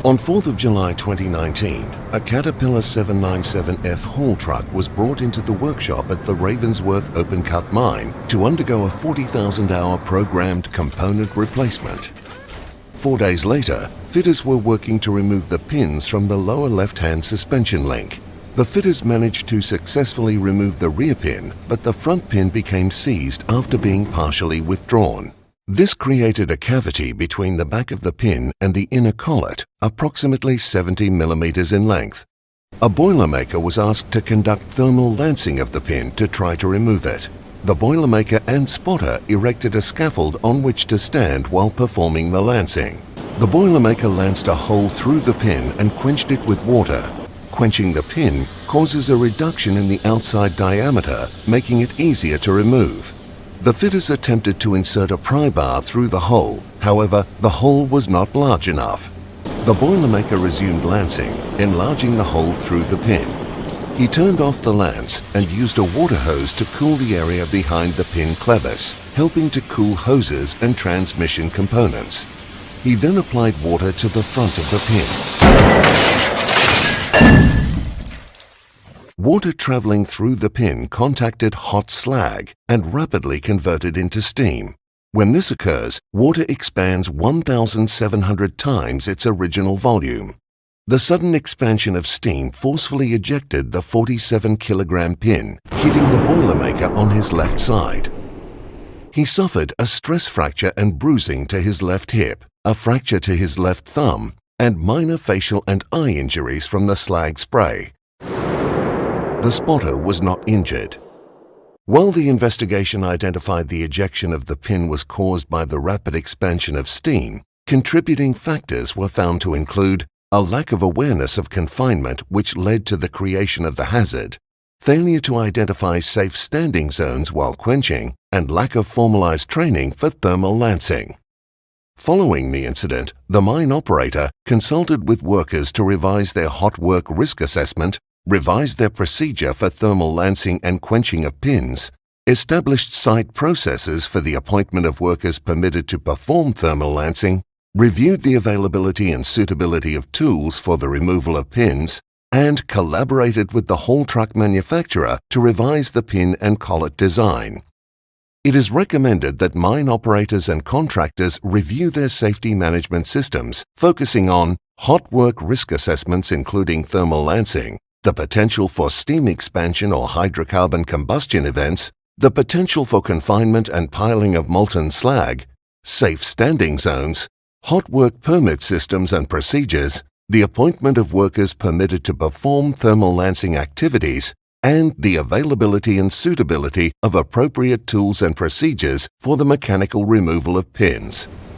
On 4th of July 2019, a Caterpillar 797F haul truck was brought into the workshop at the Ravensworth open cut mine to undergo a 40,000-hour programmed component replacement. 4 days later, fitters were working to remove the pins from the lower left-hand suspension link. The fitters managed to successfully remove the rear pin, but the front pin became seized after being partially withdrawn. This created a cavity between the back of the pin and the inner collet, approximately 70 millimeters in length. A boilermaker was asked to conduct thermal lancing of the pin to try to remove it. The boilermaker and spotter erected a scaffold on which to stand while performing the lancing. The boilermaker lanced a hole through the pin and quenched it with water. Quenching the pin causes a reduction in the outside diameter, making it easier to remove. The fitters attempted to insert a pry bar through the hole, however, the hole was not large enough. The boilermaker resumed lancing, enlarging the hole through the pin. He turned off the lance and used a water hose to cool the area behind the pin clevis, helping to cool hoses and transmission components. He then applied water to the front of the pin. Water traveling through the pin contacted hot slag and rapidly converted into steam. When this occurs, water expands 1,700 times its original volume. The sudden expansion of steam forcefully ejected the 47-kilogram pin, hitting the boilermaker on his left side. He suffered a stress fracture and bruising to his left hip, a fracture to his left thumb, and minor facial and eye injuries from the slag spray. The spotter was not injured. While the investigation identified the ejection of the pin was caused by the rapid expansion of steam, contributing factors were found to include a lack of awareness of confinement which led to the creation of the hazard, failure to identify safe standing zones while quenching, and lack of formalized training for thermal lancing. Following the incident, the mine operator consulted with workers to revise their hot work risk assessment, revised their procedure for thermal lancing and quenching of pins, established site processes for the appointment of workers permitted to perform thermal lancing, reviewed the availability and suitability of tools for the removal of pins, and collaborated with the haul truck manufacturer to revise the pin and collet design. It is recommended that mine operators and contractors review their safety management systems, focusing on hot work risk assessments including thermal lancing, the potential for steam expansion or hydrocarbon combustion events, the potential for confinement and piling of molten slag, safe standing zones, hot work permit systems and procedures, the appointment of workers permitted to perform thermal lancing activities, and the availability and suitability of appropriate tools and procedures for the mechanical removal of pins.